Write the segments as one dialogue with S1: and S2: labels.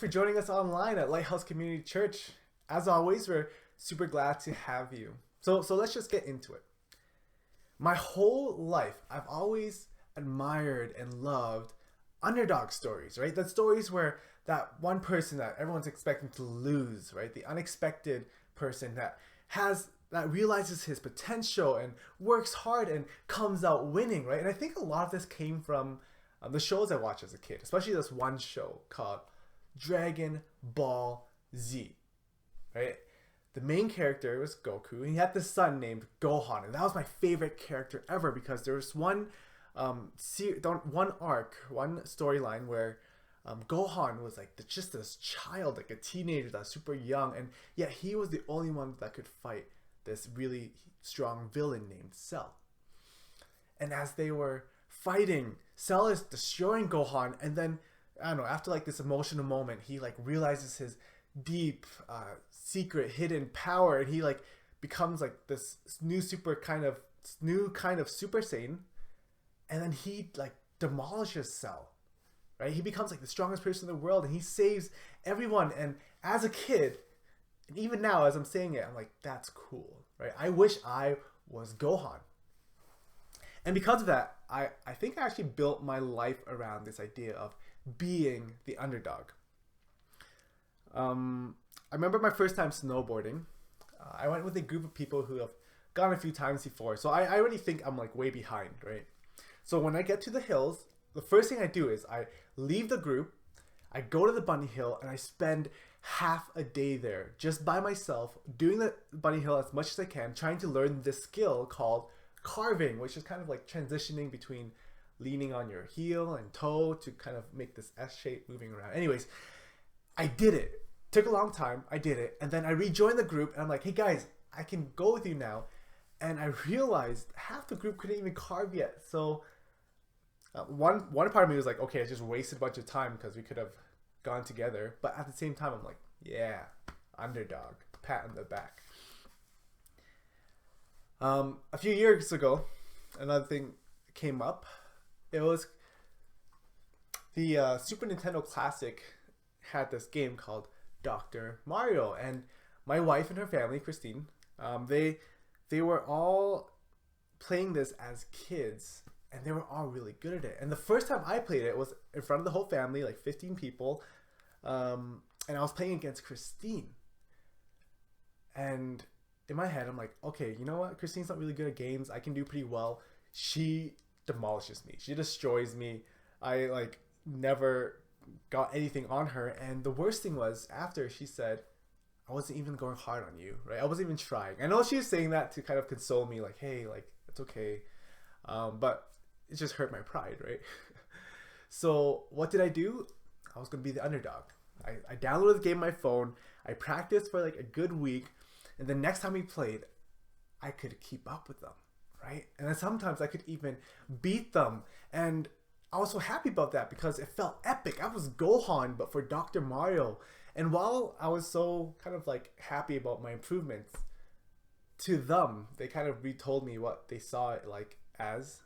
S1: for joining us online at Lighthouse Community Church. As always, we're super glad to have you. So let's just get into it. My whole life, I've always admired and loved underdog stories, right? The stories where that one person that everyone's expecting to lose, right? The unexpected person that realizes his potential and works hard and comes out winning, right? And I think a lot of this came from the shows I watched as a kid, especially this one show called Dragon Ball Z, right? The main character was Goku, and he had this son named Gohan, and that was my favorite character ever because there was one arc, one storyline where Gohan was like just this child, like a teenager that's super young, and yet he was the only one that could fight this really strong villain named Cell. And as they were fighting, Cell is destroying Gohan, and then I don't know, after like this emotional moment, he like realizes his deep secret hidden power, and he like becomes like this new kind of Super Saiyan, and then he like demolishes Cell, right? He becomes like the strongest person in the world, and he saves everyone. And as a kid, and even now as I'm saying it, I'm like, that's cool, right? I wish I was Gohan. And because of that, I think I actually built my life around this idea of being the underdog. I remember my first time snowboarding. I went with a group of people who have gone a few times before, so I already think I'm like way behind, right? So when I get to the hills, the first thing I do is I leave the group, I go to the bunny hill, and I spend half a day there just by myself doing the bunny hill as much as I can, trying to learn this skill called carving, which is kind of like transitioning between leaning on your heel and toe to kind of make this S shape moving around. Anyways, I did it. Took a long time. I did it. And then I rejoined the group, and I'm like, hey guys, I can go with you now. And I realized half the group couldn't even carve yet. So one part of me was like, okay, I just wasted a bunch of time because we could have gone together. But at the same time, I'm like, yeah, underdog, pat on the back. A few years ago, another thing came up. It was the Super Nintendo Classic had this game called Dr. Mario, and my wife and her family, Christine, they were all playing this as kids, and they were all really good at it. And the first time I played it was in front of the whole family, like 15 people, and I was playing against Christine. And in my head, I'm like, okay, you know what? Christine's not really good at games. I can do pretty well. She demolishes me. She destroys me. I like never got anything on her. And the worst thing was after she said, I wasn't even going hard on you, right? I wasn't even trying. I know she was saying that to kind of console me, like, hey, like, it's okay. But it just hurt my pride, right? So what did I do? I was going to be the underdog. I downloaded the game on my phone. I practiced for like a good week. And the next time we played, I could keep up with them, right? And then sometimes I could even beat them. And I was so happy about that because it felt epic. I was Gohan, but for Dr. Mario. And while I was so kind of like happy about my improvements, to them, they kind of retold me what they saw it like as.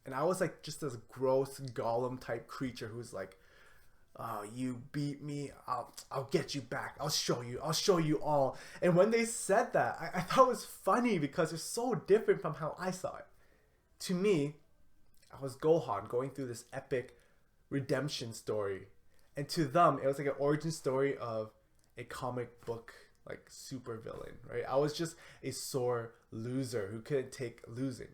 S1: And I was like just this gross golem type creature who's like, oh, you beat me, I'll get you back. I'll show you all. And when they said that, I thought it was funny because it's so different from how I saw it. To me, I was Gohan going through this epic redemption story. And to them, it was like an origin story of a comic book like super villain, right? I was just a sore loser who couldn't take losing.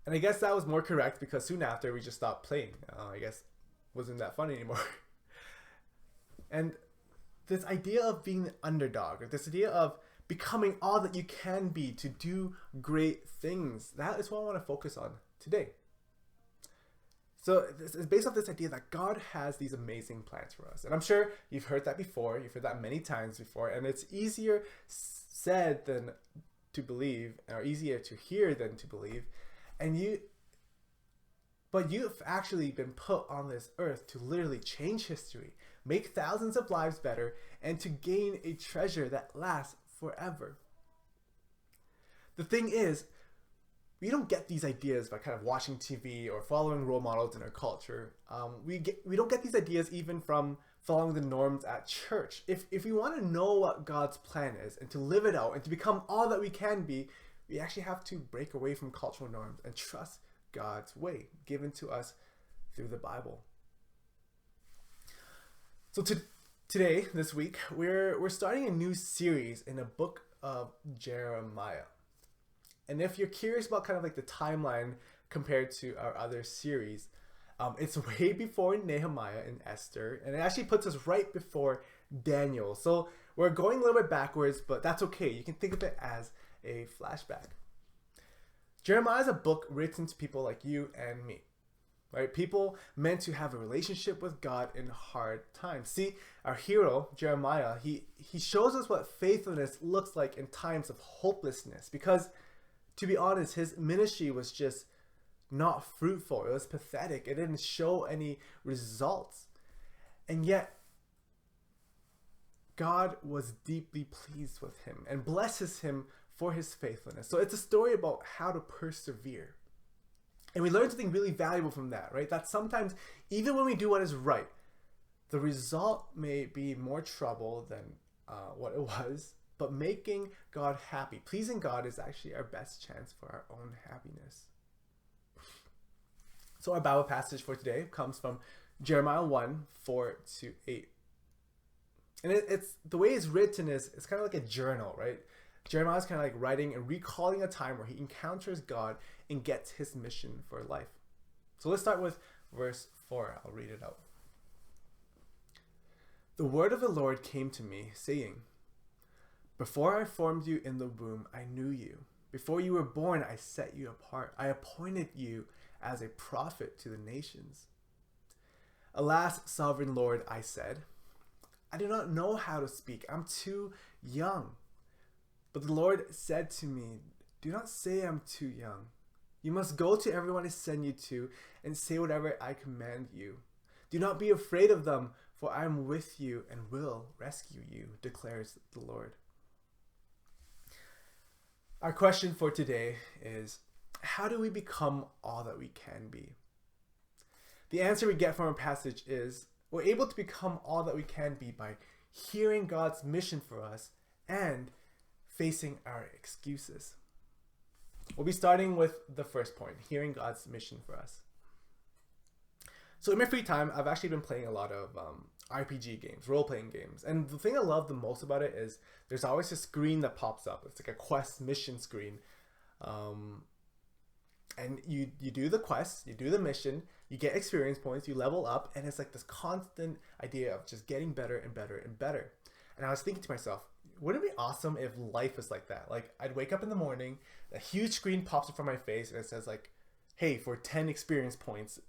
S1: And I guess that was more correct because soon after we just stopped playing. I guess wasn't that fun anymore. And this idea of being the underdog, or this idea of becoming all that you can be to do great things, that is what I want to focus on today. So this is based off this idea that God has these amazing plans for us. And I'm sure you've heard that before. You've heard that many times before. And it's easier said than to believe, or easier to hear than to believe. But you've actually been put on this earth to literally change history, make thousands of lives better, and to gain a treasure that lasts forever. The thing is, we don't get these ideas by kind of watching TV or following role models in our culture. We don't get these ideas even from following the norms at church. If we want to know what God's plan is and to live it out and to become all that we can be, we actually have to break away from cultural norms and trust God's way given to us through the Bible. So today, this week, we're starting a new series in the book of Jeremiah. And if you're curious about kind of like the timeline compared to our other series, it's way before Nehemiah and Esther, and it actually puts us right before Daniel. So we're going a little bit backwards, but that's okay. You can think of it as a flashback. Jeremiah is a book written to people like you and me, right? People meant to have a relationship with God in hard times. See, our hero, Jeremiah, he shows us what faithfulness looks like in times of hopelessness, because to be honest, his ministry was just not fruitful. It was pathetic. It didn't show any results. And yet, God was deeply pleased with him and blesses him for his faithfulness. So it's a story about how to persevere. And we learn something really valuable from that, right? That sometimes, even when we do what is right, the result may be more trouble than what it was, but making God happy, pleasing God, is actually our best chance for our own happiness. So our Bible passage for today comes from Jeremiah 1:4-8. And it's the way it's written is it's kind of like a journal, right? Jeremiah's kind of like writing and recalling a time where he encounters God and gets his mission for life. So let's start with verse 4. I'll read it out. The word of the Lord came to me, saying, before I formed you in the womb, I knew you. Before you were born, I set you apart. I appointed you as a prophet to the nations. Alas, sovereign Lord, I said, I do not know how to speak. I'm too young. But the Lord said to me, do not say I'm too young. You must go to everyone I send you to and say whatever I command you. Do not be afraid of them, for I am with you and will rescue you, declares the Lord. Our question for today is, how do we become all that we can be? The answer we get from our passage is, we're able to become all that we can be by hearing God's mission for us and facing our excuses. We'll be starting with the first point, hearing God's mission for us. So in my free time, I've actually been playing a lot of RPG games, role-playing games. And the thing I love the most about it is there's always a screen that pops up. It's like a quest mission screen. And you do the quest, you do the mission, you get experience points, you level up, and it's like this constant idea of just getting better and better and better. And I was thinking to myself, wouldn't it be awesome if life was like that? Like, I'd wake up in the morning, a huge screen pops up from my face, and it says like, hey, for 10 experience points,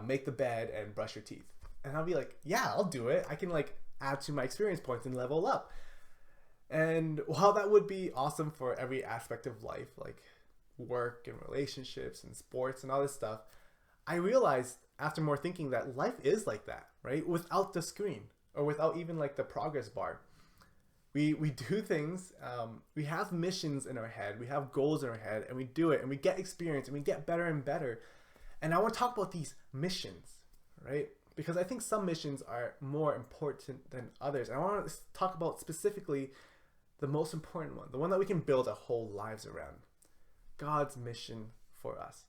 S1: make the bed and brush your teeth. And I'll be like, yeah, I'll do it. I can like add to my experience points and level up. And while that would be awesome for every aspect of life, like work and relationships and sports and all this stuff, I realized after more thinking that life is like that, right? Without the screen or without even like the progress bar. We do things, we have missions in our head, we have goals in our head, and we do it, and we get experience, and we get better and better. And I want to talk about these missions, right? Because I think some missions are more important than others. And I want to talk about specifically the most important one, the one that we can build our whole lives around. God's mission for us.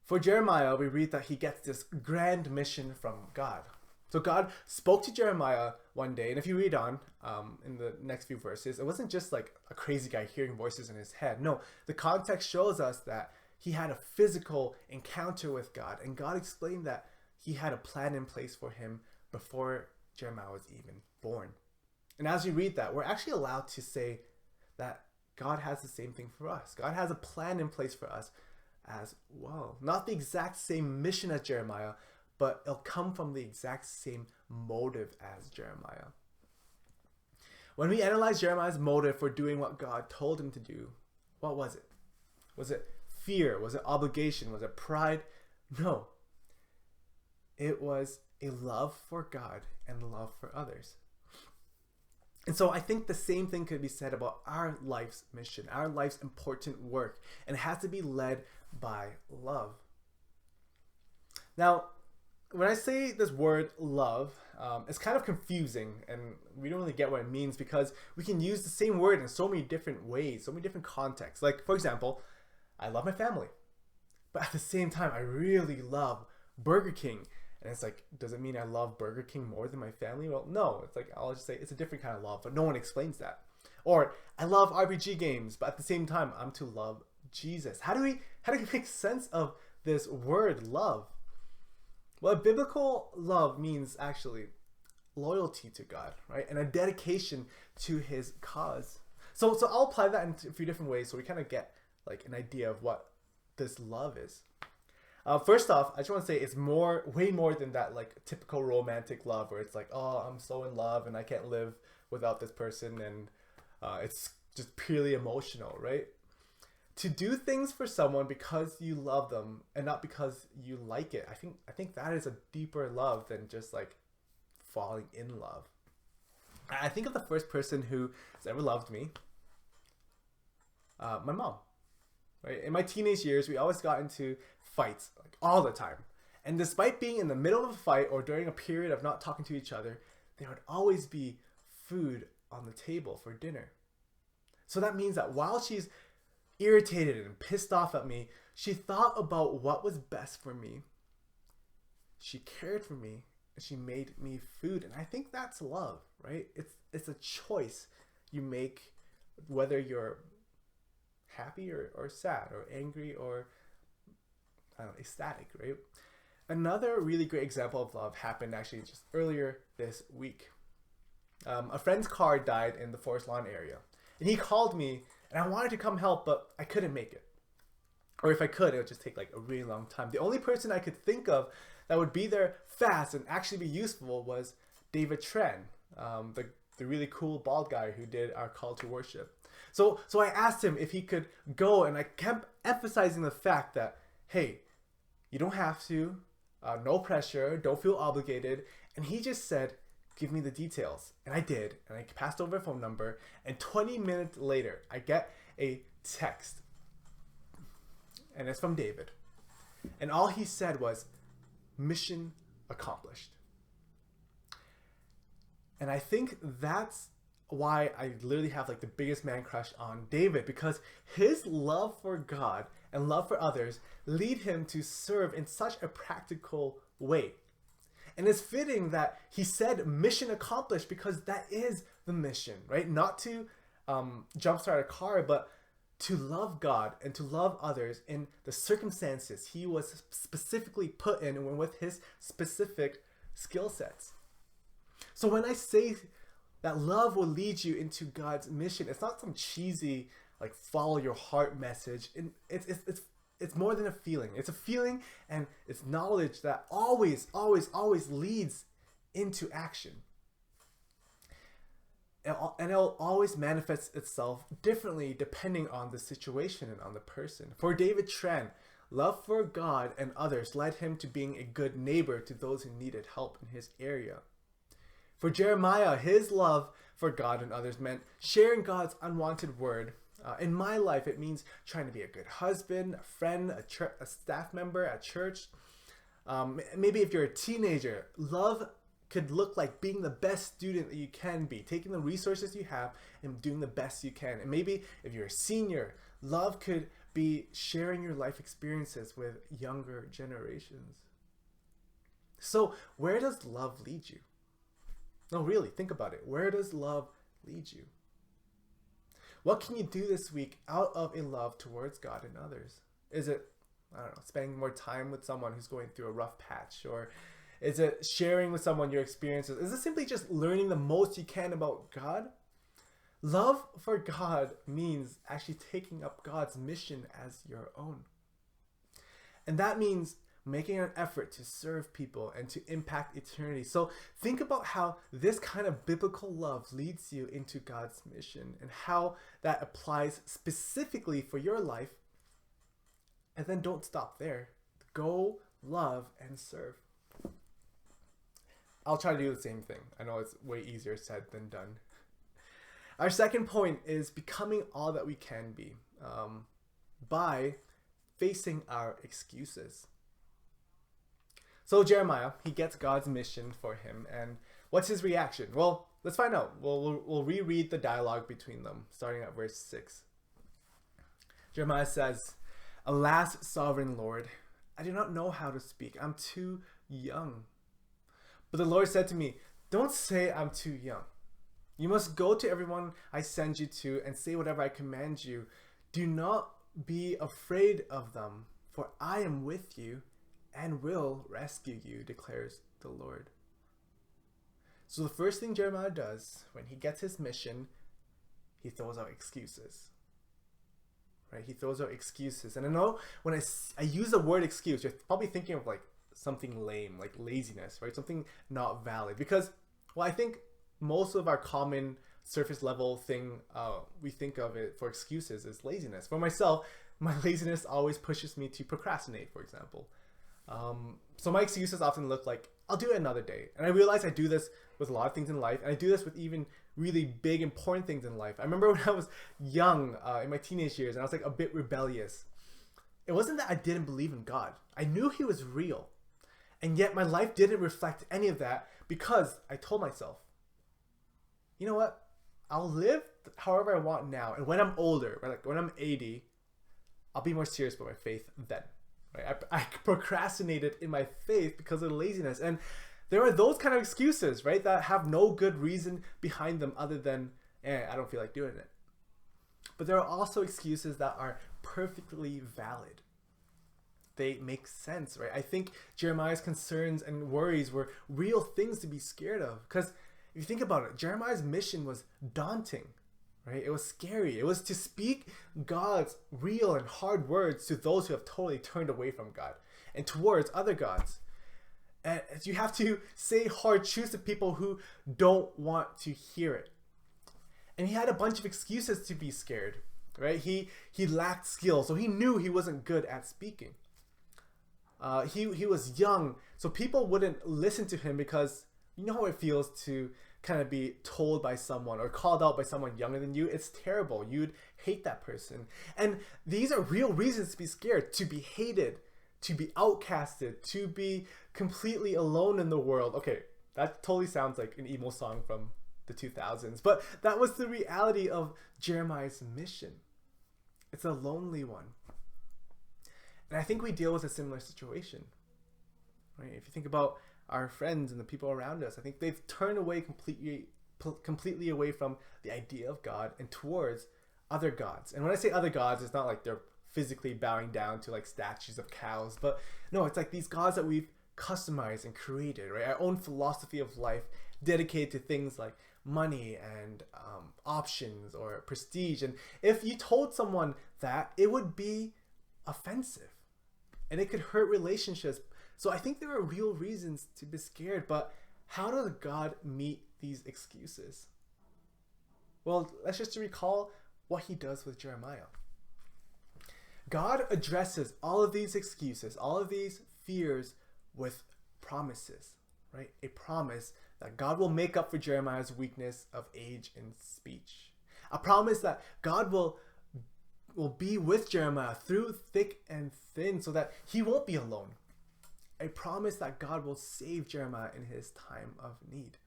S1: For Jeremiah, we read that he gets this grand mission from God. So God spoke to Jeremiah one day, and if you read on in the next few verses, it wasn't just like a crazy guy hearing voices in his head. No, the context shows us that he had a physical encounter with God, and God explained that he had a plan in place for him before Jeremiah was even born. And as we read that, we're actually allowed to say that God has the same thing for us. God has a plan in place for us as well. Not the exact same mission as Jeremiah, but it'll come from the exact same motive as Jeremiah. When we analyze Jeremiah's motive for doing what God told him to do, what was it? Was it fear? Was it obligation? Was it pride? No. It was a love for God and love for others. And so I think the same thing could be said about our life's mission, our life's important work, and it has to be led by love. Now, when I say this word love, it's kind of confusing, and we don't really get what it means because we can use the same word in so many different ways, so many different contexts. Like, for example, I love my family, but at the same time, I really love Burger King. And it's like, does it mean I love Burger King more than my family? Well, no. It's like, I'll just say it's a different kind of love, but no one explains that. Or I love RPG games, but at the same time, I'm to love Jesus. How do we make sense of this word love? Well, biblical love means actually loyalty to God, right? And a dedication to his cause. So I'll apply that in a few different ways so we kind of get like an idea of what this love is. First off, I just want to say it's way more than that like typical romantic love where it's like, oh, I'm so in love and I can't live without this person, and it's just purely emotional, right? To do things for someone because you love them and not because you like it, I think that is a deeper love than just like falling in love. I think of the first person who has ever loved me, my mom. Right? In my teenage years, we always got into fights like all the time. And despite being in the middle of a fight or during a period of not talking to each other, there would always be food on the table for dinner. So that means that while she's irritated and pissed off at me, she thought about what was best for me. She cared for me and she made me food. And I think that's love, right? It's a choice you make, whether you're happy or sad or angry or ecstatic, right? Another really great example of love happened actually just earlier this week. A friend's car died in the Forest Lawn area, and he called me, and I wanted to come help, but I couldn't make it. Or if I could, it would just take like a really long time. The only person I could think of that would be there fast and actually be useful was David Tren, the really cool bald guy who did our call to worship. So I asked him if he could go, and I kept emphasizing the fact that, hey, you don't have to, no pressure, don't feel obligated. And he just said, give me the details. And I did, and I passed over a phone number, and 20 minutes later, I get a text. And it's from David. And all he said was, mission accomplished. And I think that's why I literally have like the biggest man crush on David, because his love for God and love for others lead him to serve in such a practical way. And it's fitting that he said mission accomplished, because that is the mission, right? Not to jumpstart a car, but to love God and to love others in the circumstances he was specifically put in and with his specific skill sets. So when I say that love will lead you into God's mission, it's not some cheesy like follow your heart message. It's more than a feeling. It's a feeling, and it's knowledge that always leads into action. And it'll always manifest itself differently depending on the situation and on the person. For David Tren, love for God and others led him to being a good neighbor to those who needed help in his area. For Jeremiah, his love for God and others meant sharing God's unwanted word. In my life, it means trying to be a good husband, a friend, a staff member at church. Maybe if you're a teenager, love could look like being the best student that you can be, taking the resources you have and doing the best you can. And maybe if you're a senior, love could be sharing your life experiences with younger generations. So where does love lead you? No, really, think about it. Where does love lead you? What can you do this week out of a love towards God and others? Is it, I don't know, spending more time with someone who's going through a rough patch? Or is it sharing with someone your experiences? Is it simply just learning the most you can about God? Love for God means actually taking up God's mission as your own. And that means making an effort to serve people and to impact eternity. So think about how this kind of biblical love leads you into God's mission and how that applies specifically for your life. And then don't stop there. Go, love, and serve. I'll try to do the same thing. I know it's way easier said than done. Our second point is becoming all that we can be by facing our excuses. So Jeremiah, he gets God's mission for him, and what's his reaction? Well, let's find out. We'll reread the dialogue between them, starting at verse 6. Jeremiah says, "Alas, sovereign Lord, I do not know how to speak. I'm too young." But the Lord said to me, "Don't say I'm too young. You must go to everyone I send you to and say whatever I command you. Do not be afraid of them, for I am with you and will rescue you, declares the Lord." So the first thing Jeremiah does when he gets his mission, he throws out excuses. Right? He throws out excuses. And I know when I use the word excuse, you're probably thinking of like something lame, like laziness, right? Something not valid. Because, well, I think most of our common surface level thing we think of it for excuses is laziness. For myself, my laziness always pushes me to procrastinate, for example. So my excuses often look like, I'll do it another day. And I realize I do this with a lot of things in life, and I do this with even really big, important things in life. I remember when I was young, in my teenage years, and I was like a bit rebellious. It wasn't that I didn't believe in God. I knew he was real. And yet my life didn't reflect any of that because I told myself, you know what? I'll live however I want now. And when I'm older, right, like when I'm 80, I'll be more serious about my faith then. Right? I procrastinated in my faith because of laziness. And there are those kind of excuses, right, that have no good reason behind them other than, I don't feel like doing it. But there are also excuses that are perfectly valid. They make sense, right? I think Jeremiah's concerns and worries were real things to be scared of. Because if you think about it, Jeremiah's mission was daunting, right? It was scary. It was to speak God's real and hard words to those who have totally turned away from God and towards other gods. And you have to say hard truths to people who don't want to hear it. And he had a bunch of excuses to be scared, right? He lacked skill, so he knew he wasn't good at speaking. He was young, so people wouldn't listen to him because you know how it feels to kind of be told by someone or called out by someone younger than you. It's terrible. You'd hate that person. And these are real reasons to be scared, to be hated, to be outcasted, to be completely alone in the world. Okay, that totally sounds like an emo song from the 2000s, but that was the reality of Jeremiah's mission. It's a lonely one. And I think we deal with a similar situation, right? If you think about our friends and the people around us, I think they've turned away completely away from the idea of God and towards other gods. And when I say other gods, it's not like they're physically bowing down to like statues of cows, but no, it's like these gods that we've customized and created, right? Our own philosophy of life dedicated to things like money and options or prestige. And if you told someone that, it would be offensive and it could hurt relationships. So I think there are real reasons to be scared, but how does God meet these excuses? Well, let's just recall what he does with Jeremiah. God addresses all of these excuses, all of these fears with promises, right? A promise that God will make up for Jeremiah's weakness of age and speech. A promise that God will be with Jeremiah through thick and thin so that he won't be alone. A promise that God will save Jeremiah in his time of need.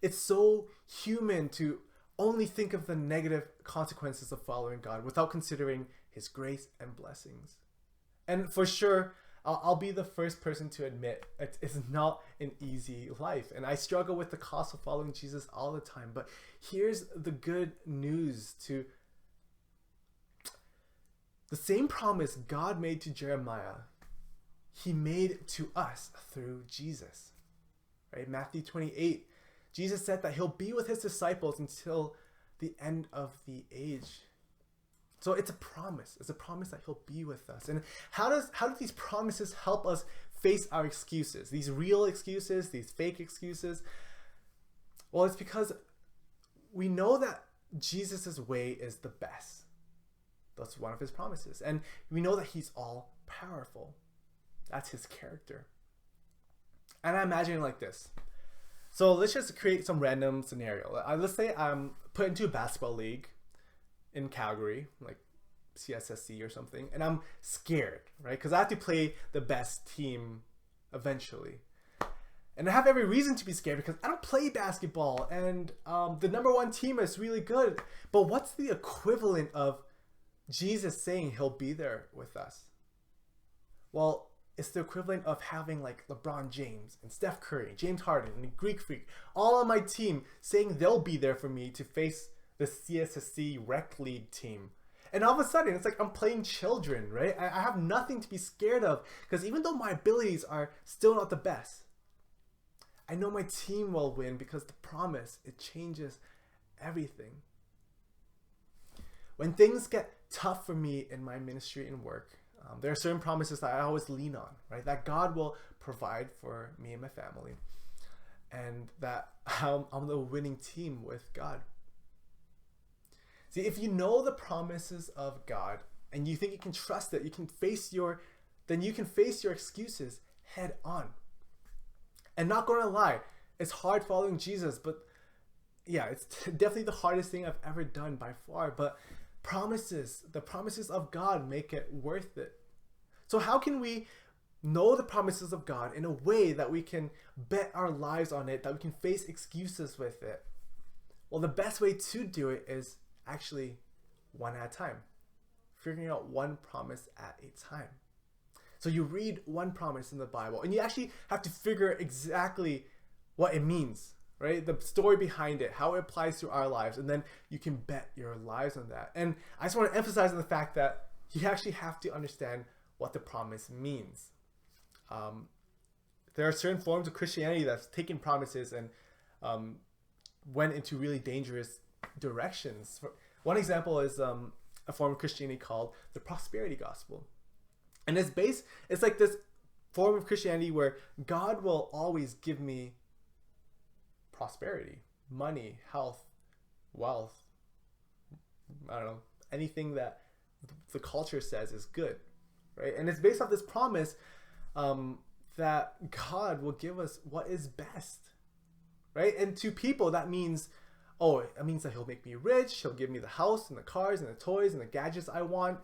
S1: It's so human to only think of the negative consequences of following God without considering his grace and blessings. And for sure, I'll be the first person to admit it's not an easy life. And I struggle with the cost of following Jesus all the time. But here's the good news to the same promise God made to Jeremiah, he made to us through Jesus. Right? Matthew 28, Jesus said that he'll be with his disciples until the end of the age. So it's a promise. It's a promise that he'll be with us. And how do these promises help us face our excuses? These real excuses, these fake excuses? Well, it's because we know that Jesus' way is the best. That's one of his promises. And we know that he's all powerful. That's his character. And I imagine it like this. So let's just create some random scenario. Let's say I'm put into a basketball league in Calgary, like CSSC or something, and I'm scared, right? Because I have to play the best team eventually. And I have every reason to be scared because I don't play basketball, and the number one team is really good. But what's the equivalent of Jesus saying he'll be there with us? Well, it's the equivalent of having like LeBron James and Steph Curry, James Harden, and the Greek Freak, all on my team saying they'll be there for me to face the CSSC Rec League team. And all of a sudden, it's like I'm playing children, right? I have nothing to be scared of because even though my abilities are still not the best, I know my team will win because the promise, it changes everything. When things get tough for me in my ministry and work, there are certain promises that I always lean on, right? That God will provide for me and my family, and that I'm the winning team with God. See, if you know the promises of God and you think you can trust it, you can face your excuses head on. And not gonna lie, it's hard following Jesus, but yeah, it's definitely the hardest thing I've ever done by far. But the promises of God make it worth it. So how can we know the promises of God in a way that we can bet our lives on it, that we can face excuses with it? Well, the best way to do it is actually one at a time, figuring out one promise at a time. So you read one promise in the Bible and you actually have to figure exactly what it means, right? The story behind it, how it applies to our lives, and then you can bet your lives on that. And I just want to emphasize on the fact that you actually have to understand what the promise means. There are certain forms of Christianity that's taken promises and went into really dangerous directions. One example is a form of Christianity called the prosperity gospel. And it's like this form of Christianity where God will always give me prosperity, money, health, wealth, I don't know, anything that the culture says is good, right? And it's based off this promise that God will give us what is best, right? And to people, that means, it means that he'll make me rich, he'll give me the house and the cars and the toys and the gadgets I want.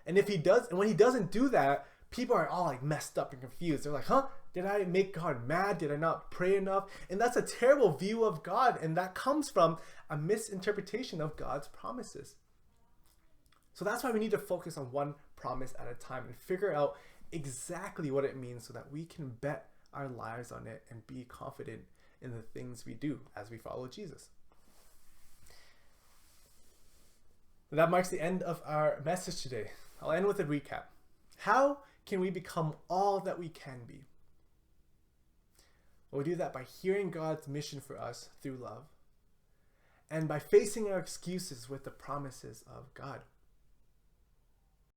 S1: And when he doesn't do that, people are all like messed up and confused. They're like, did I make God mad? Did I not pray enough? And that's a terrible view of God. And that comes from a misinterpretation of God's promises. So that's why we need to focus on one promise at a time and figure out exactly what it means so that we can bet our lives on it and be confident in the things we do as we follow Jesus. That marks the end of our message today. I'll end with a recap. How can we become all that we can be? Well, we do that by hearing God's mission for us through love and by facing our excuses with the promises of God.